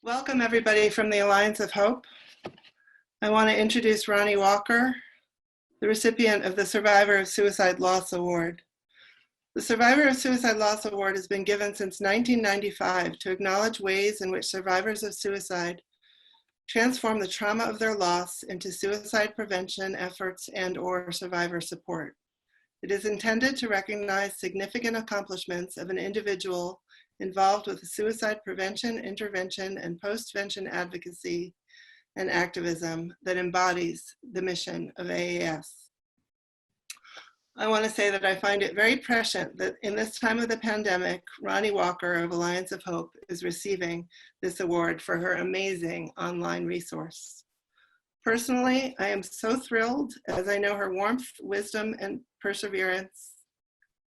Welcome everybody from the Alliance of Hope. I want to introduce Ronnie Walker, the recipient of the Survivor of Suicide Loss Award. The Survivor of Suicide Loss Award has been given since 1995 to acknowledge ways in which survivors of suicide transform the trauma of their loss into suicide prevention efforts and/or survivor support. It is intended to recognize significant accomplishments of an individual involved with suicide prevention, intervention, and postvention advocacy and activism that embodies the mission of AAS. I want to say that I find it very prescient that in this time of the pandemic, Ronnie Walker of Alliance of Hope is receiving this award for her amazing online resource. Personally, I am so thrilled as I know her warmth, wisdom, and perseverance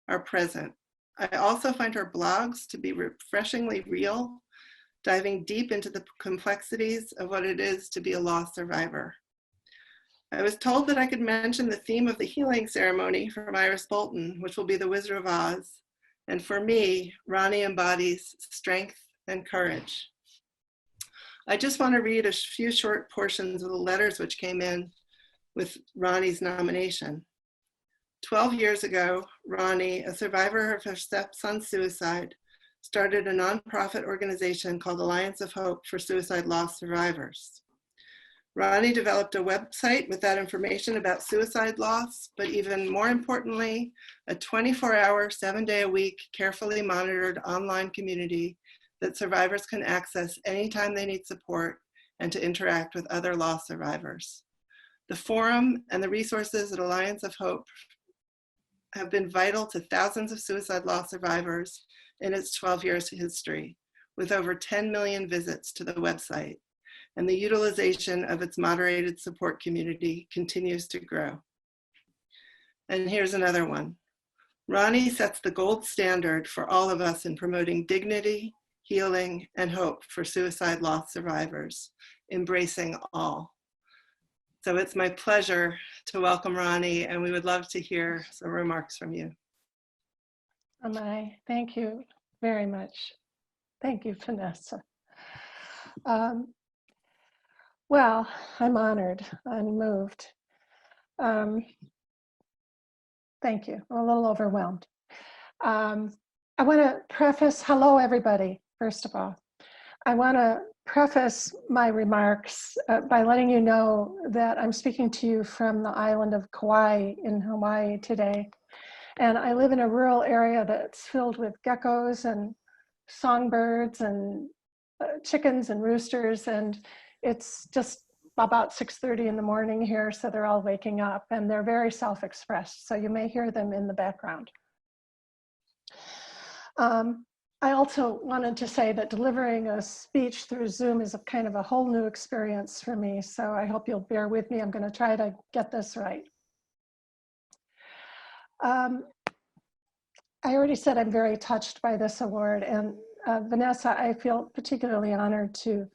are present. I also find her blogs to be refreshingly real, diving deep into the complexities of what it is to be a loss survivor. I was told that I could mention the theme of the healing ceremony from Iris Bolton, which will be the Wizard of Oz. And for me, Ronnie embodies strength and courage. I just want to read a few short portions of the letters which came in with Ronnie's nomination. 12 years ago, Ronnie, a survivor of her stepson's suicide, started a nonprofit organization called Alliance of Hope for Suicide Loss Survivors. Ronnie developed a website with that information about suicide loss, but even more importantly, a 24-hour, 7-day-a-week, carefully monitored online community that survivors can access anytime they need support and to interact with other loss survivors. The forum and the resources at Alliance of Hope have been vital to thousands of suicide loss survivors in its 12 years history, with over 10 million visits to the website, and the utilization of its moderated support community continues to grow. And here's another one. Ronnie sets the gold standard for all of us in promoting dignity, healing, and hope for suicide loss survivors, embracing all. So it's my pleasure to welcome Ronnie, and we would love to hear some remarks from you. Thank you very much. Thank you, Vanessa. Well, I'm honored and moved. Thank you. I'm a little overwhelmed. I want to preface, hello everybody, first of all. I want to preface my remarks by letting you know that I'm speaking to you from the island of Kauai in Hawaii today. And I live in a rural area that's filled with geckos and songbirds and chickens and roosters. And it's just about 6:30 in the morning here, so they're all waking up and they're very self-expressed. So you may hear them in the background. I also wanted to say that delivering a speech through Zoom is a kind of a whole new experience for me. So I hope you'll bear with me. I'm going to try to get this right. I already said I'm very touched by this award, and Vanessa, I feel particularly honored to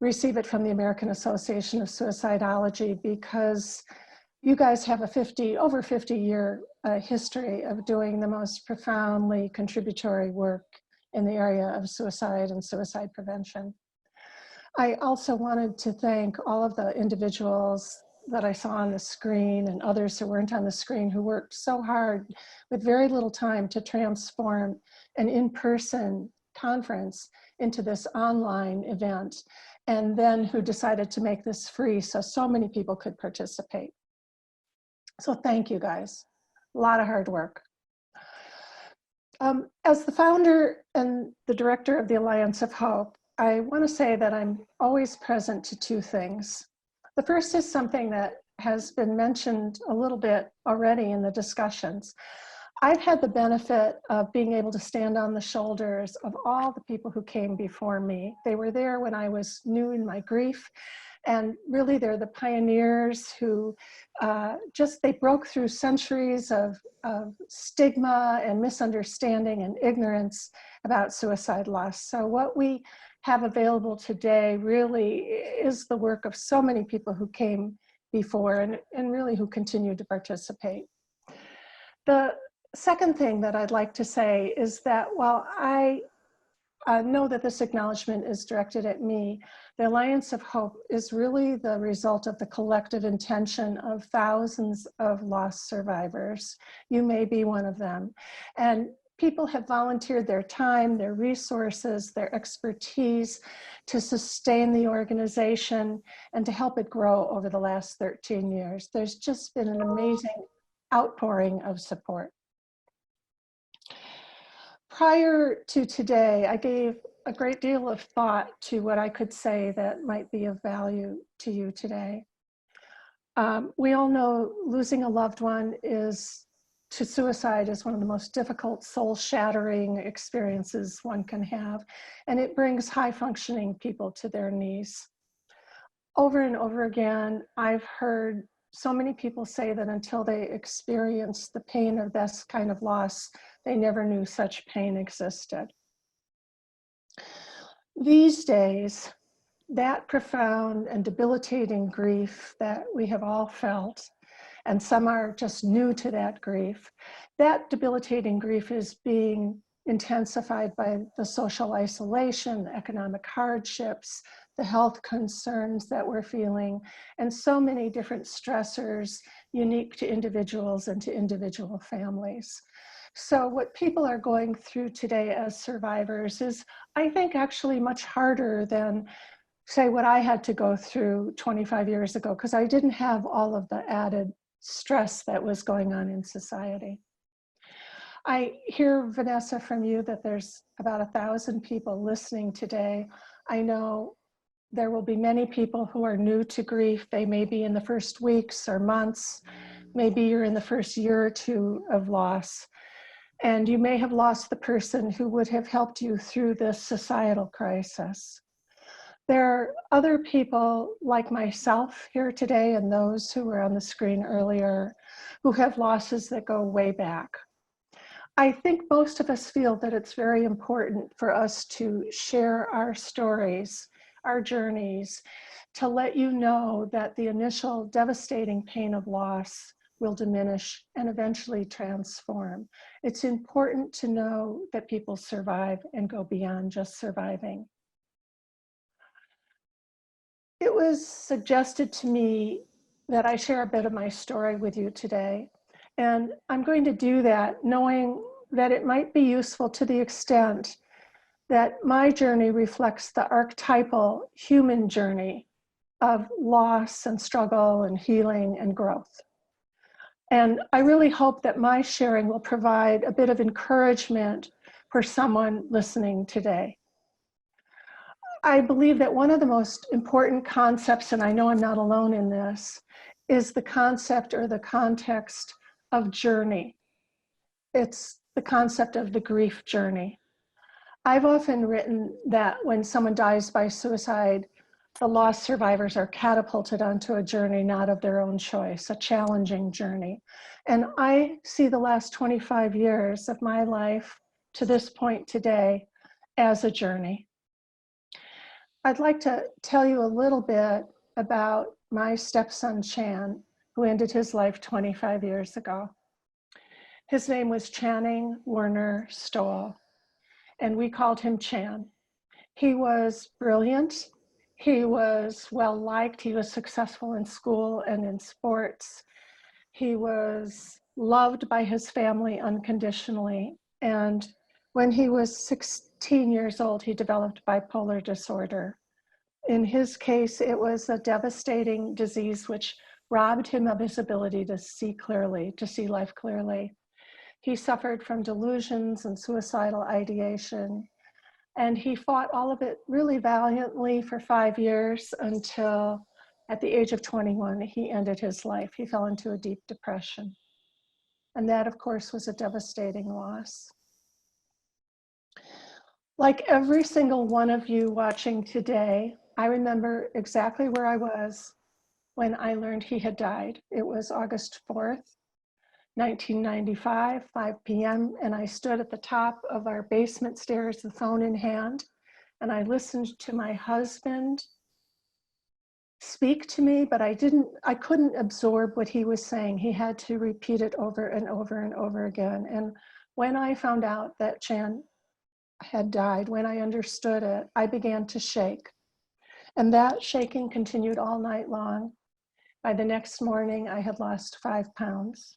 receive it from the American Association of Suicidology because you guys have a over 50-year history of doing the most profoundly contributory work in the area of suicide and suicide prevention. I also wanted to thank all of the individuals that I saw on the screen and others who weren't on the screen who worked so hard with very little time to transform an in-person conference into this online event, and then who decided to make this free so many people could participate. So thank you guys, a lot of hard work. As the founder and the director of the Alliance of Hope, I want to say that I'm always present to two things. The first is something that has been mentioned a little bit already in the discussions. I've had the benefit of being able to stand on the shoulders of all the people who came before me. They were there when I was new in my grief, and really they're the pioneers who they broke through centuries of stigma and misunderstanding and ignorance about suicide loss. So what we have available today really is the work of so many people who came before and really who continue to participate. The second thing that I'd like to say is that while I know that this acknowledgement is directed at me. The Alliance of Hope is really the result of the collective intention of thousands of loss survivors. You may be one of them. And people have volunteered their time, their resources, their expertise to sustain the organization and to help it grow over the last 13 years. There's just been an amazing outpouring of support. Prior to today, I gave a great deal of thought to what I could say that might be of value to you today. We all know losing a loved one to suicide is one of the most difficult, soul-shattering experiences one can have, and it brings high-functioning people to their knees. Over and over again, I've heard so many people say that until they experience the pain of this kind of loss, they never knew such pain existed. These days, that profound and debilitating grief that we have all felt, and some are just new to that grief, that debilitating grief is being intensified by the social isolation, the economic hardships, the health concerns that we're feeling, and so many different stressors unique to individuals and to individual families. So what people are going through today as survivors is, I think, actually much harder than, say, what I had to go through 25 years ago, because I didn't have all of the added stress that was going on in society. I hear, Vanessa, from you that there's about 1,000 people listening today. I know there will be many people who are new to grief. They may be in the first weeks or months. Maybe you're in the first year or two of loss. And you may have lost the person who would have helped you through this societal crisis. There are other people like myself here today and those who were on the screen earlier who have losses that go way back. I think most of us feel that it's very important for us to share our stories, our journeys, to let you know that the initial devastating pain of loss will diminish and eventually transform. It's important to know that people survive and go beyond just surviving. It was suggested to me that I share a bit of my story with you today. And I'm going to do that knowing that it might be useful to the extent that my journey reflects the archetypal human journey of loss and struggle and healing and growth. And I really hope that my sharing will provide a bit of encouragement for someone listening today. I believe that one of the most important concepts, and I know I'm not alone in this, is the concept or the context of journey. It's the concept of the grief journey. I've often written that when someone dies by suicide, the lost survivors are catapulted onto a journey not of their own choice, a challenging journey. And I see the last 25 years of my life to this point today as a journey. I'd like to tell you a little bit about my stepson, Chan, who ended his life 25 years ago. His name was Channing Werner Stoll, and we called him Chan. He was brilliant. He was well-liked. He was successful in school and in sports. He was loved by his family unconditionally. And when he was 16 years old, he developed bipolar disorder. In his case, it was a devastating disease which robbed him of his ability to see clearly, to see life clearly. He suffered from delusions and suicidal ideation. And he fought all of it really valiantly for 5 years until at the age of 21, he ended his life. He fell into a deep depression. And that, of course, was a devastating loss. Like every single one of you watching today, I remember exactly where I was when I learned he had died. It was August 4th, 1995, 5 p.m., and I stood at the top of our basement stairs, the phone in hand, and I listened to my husband speak to me, but I couldn't absorb what he was saying. He had to repeat it over and over and over again. And when I found out that Chan had died, when I understood it, I began to shake. And that shaking continued all night long. By the next morning, I had lost 5 pounds.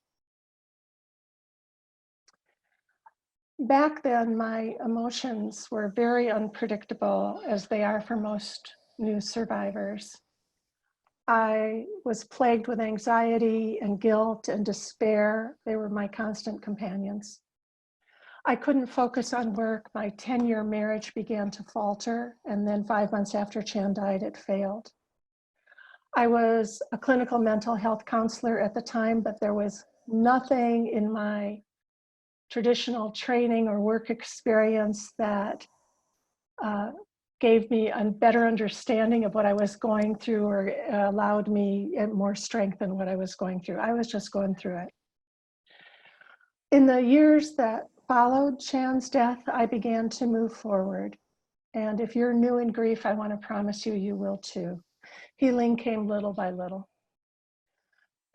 Back then, my emotions were very unpredictable, as they are for most new survivors. I was plagued with anxiety and guilt and despair. They were my constant companions. I couldn't focus on work. My 10-year marriage began to falter, and then 5 months after Chan died, it failed. I was a clinical mental health counselor at the time, but there was nothing in my traditional training or work experience that gave me a better understanding of what I was going through or allowed me more strength in what I was going through. I was just going through it. In the years that followed Chan's death, I began to move forward. And if you're new in grief, I want to promise you, you will too. Healing came little by little.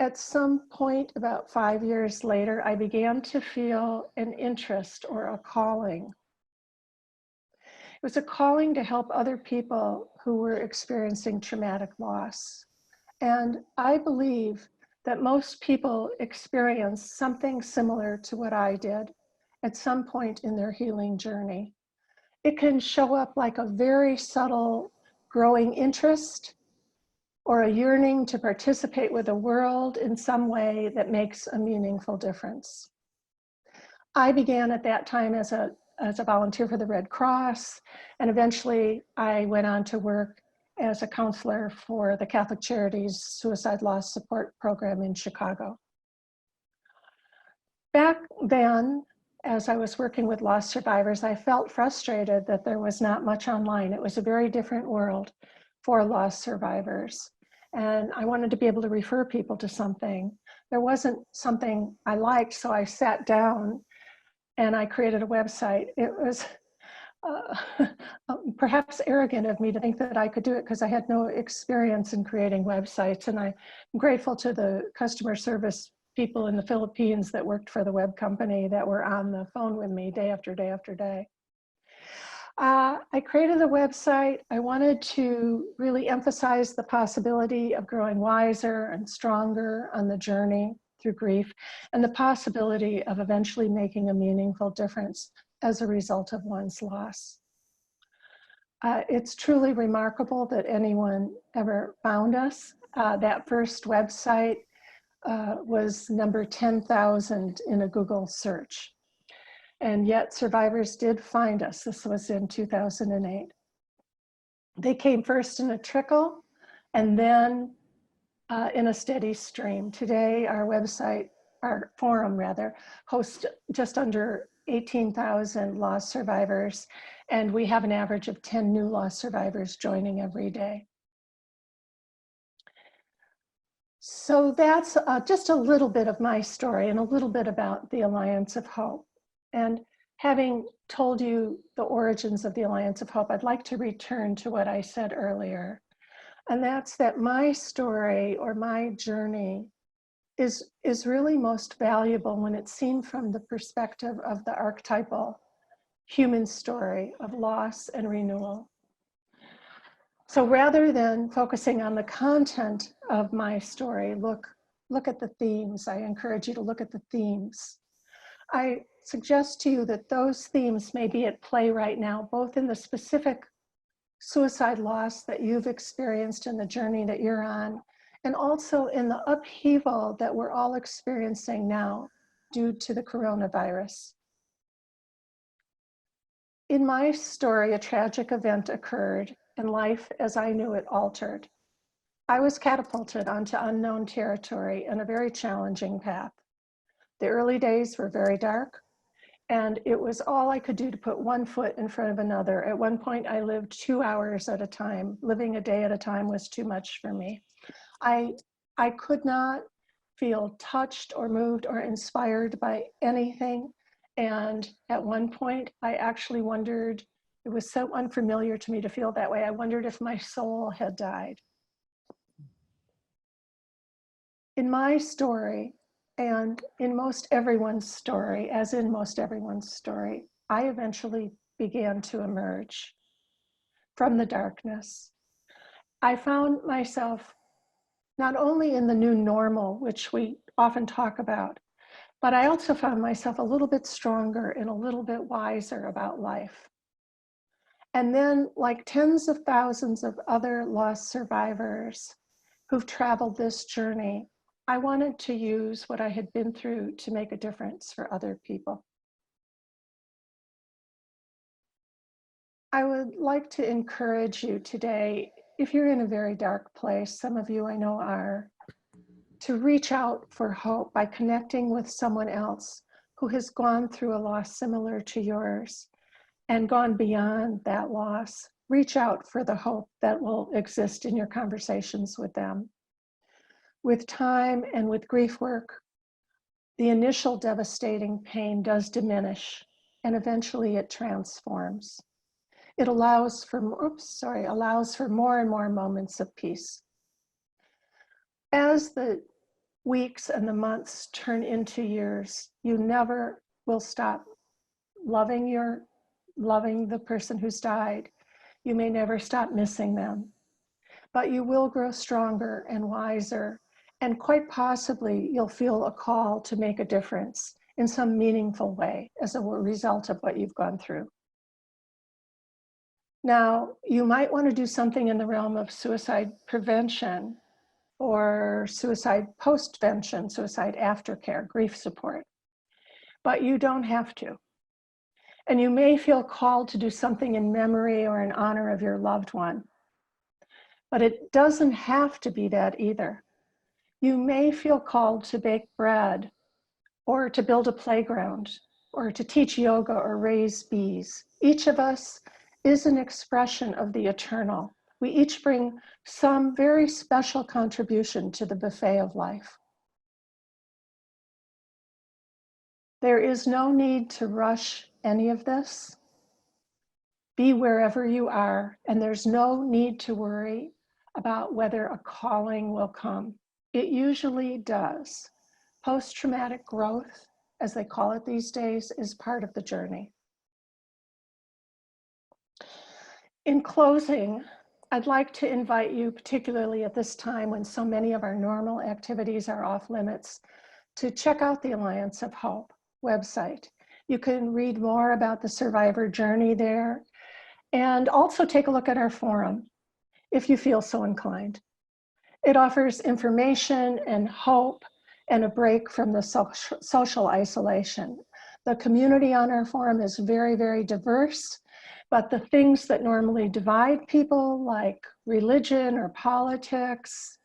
At some point, about 5 years later, I began to feel an interest or a calling. It was a calling to help other people who were experiencing traumatic loss. And I believe that most people experience something similar to what I did at some point in their healing journey. It can show up like a very subtle growing interest or a yearning to participate with the world in some way that makes a meaningful difference. I began at that time as a volunteer for the Red Cross, and eventually I went on to work as a counselor for the Catholic Charities Suicide Loss Support Program in Chicago. Back then, as I was working with loss survivors, I felt frustrated that there was not much online. It was a very different world for loss survivors. And I wanted to be able to refer people to something. There wasn't something I liked, so I sat down and I created a website. It was perhaps arrogant of me to think that I could do it because I had no experience in creating websites. And I'm grateful to the customer service people in the Philippines that worked for the web company that were on the phone with me day after day after day. I created the website. I wanted to really emphasize the possibility of growing wiser and stronger on the journey through grief, and the possibility of eventually making a meaningful difference as a result of one's loss. It's truly remarkable that anyone ever found us. That first website was number 10,000 in a Google search. And yet survivors did find us. This was in 2008. They came first in a trickle and then in a steady stream. Today, our website, our forum rather, hosts just under 18,000 loss survivors, and we have an average of 10 new loss survivors joining every day. So that's just a little bit of my story and a little bit about the Alliance of Hope. And having told you the origins of the Alliance of Hope, I'd like to return to what I said earlier. And that's that my story or my journey is really most valuable when it's seen from the perspective of the archetypal human story of loss and renewal. So rather than focusing on the content of my story, look at the themes. I encourage you to look at the themes. I suggest to you that those themes may be at play right now, both in the specific suicide loss that you've experienced in the journey that you're on, and also in the upheaval that we're all experiencing now due to the coronavirus. In my story, a tragic event occurred and life as I knew it altered. I was catapulted onto unknown territory and a very challenging path. The early days were very dark, and it was all I could do to put one foot in front of another. At one point, I lived 2 hours at a time. Living a day at a time was too much for me. I could not feel touched or moved or inspired by anything. And at one point, I actually wondered, it was so unfamiliar to me to feel that way. I wondered if my soul had died. In my story, and in most everyone's story, as in most everyone's story, I eventually began to emerge from the darkness, I found myself not only in the new normal, which we often talk about, but I also found myself a little bit stronger and a little bit wiser about life. And then, like tens of thousands of other loss survivors who've traveled this journey, I wanted to use what I had been through to make a difference for other people. I would like to encourage you today, if you're in a very dark place, some of you I know are, to reach out for hope by connecting with someone else who has gone through a loss similar to yours and gone beyond that loss. Reach out for the hope that will exist in your conversations with them. With time and with grief work, the initial devastating pain does diminish, and eventually it transforms. It allows for more and more moments of peace. As the weeks and the months turn into years, you never will stop loving the person who's died. You may never stop missing them, but you will grow stronger and wiser, and quite possibly you'll feel a call to make a difference in some meaningful way as a result of what you've gone through. Now, you might want to do something in the realm of suicide prevention or suicide postvention, suicide aftercare, grief support, but you don't have to. And you may feel called to do something in memory or in honor of your loved one, but it doesn't have to be that either. You may feel called to bake bread or to build a playground or to teach yoga or raise bees. Each of us is an expression of the eternal. We each bring some very special contribution to the buffet of life. There is no need to rush any of this. Be wherever you are, and there's no need to worry about whether a calling will come. It usually does. Post-traumatic growth, as they call it these days, is part of the journey. In closing, I'd like to invite you, particularly at this time when so many of our normal activities are off limits, to check out the Alliance of Hope website. You can read more about the survivor journey there, and also take a look at our forum, if you feel so inclined. It offers information and hope and a break from the social isolation. The community on our forum is very, very diverse, but the things that normally divide people, like religion or politics,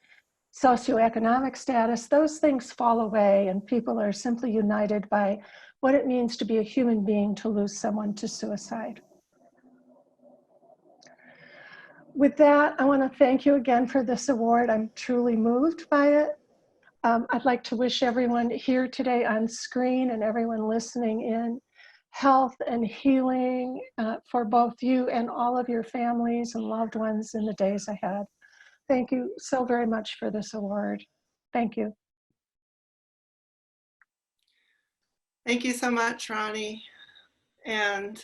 socioeconomic status, those things fall away, and people are simply united by what it means to be a human being to lose someone to suicide. With that, I want to thank you again for this award. I'm truly moved by it. I'd like to wish everyone here today on screen and everyone listening in health and healing for both you and all of your families and loved ones in the days ahead. Thank you so very much for this award. Thank you. Thank you so much, Ronnie. And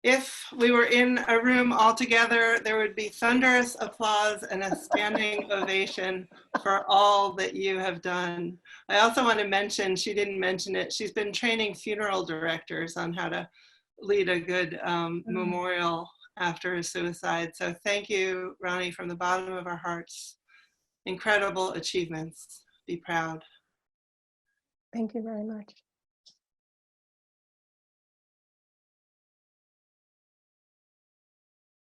if we were in a room all together, there would be thunderous applause and a standing ovation for all that you have done. I also want to mention, she didn't mention it, she's been training funeral directors on how to lead a good memorial after a suicide. So thank you, Ronnie, from the bottom of our hearts. Incredible achievements. Be proud. Thank you very much.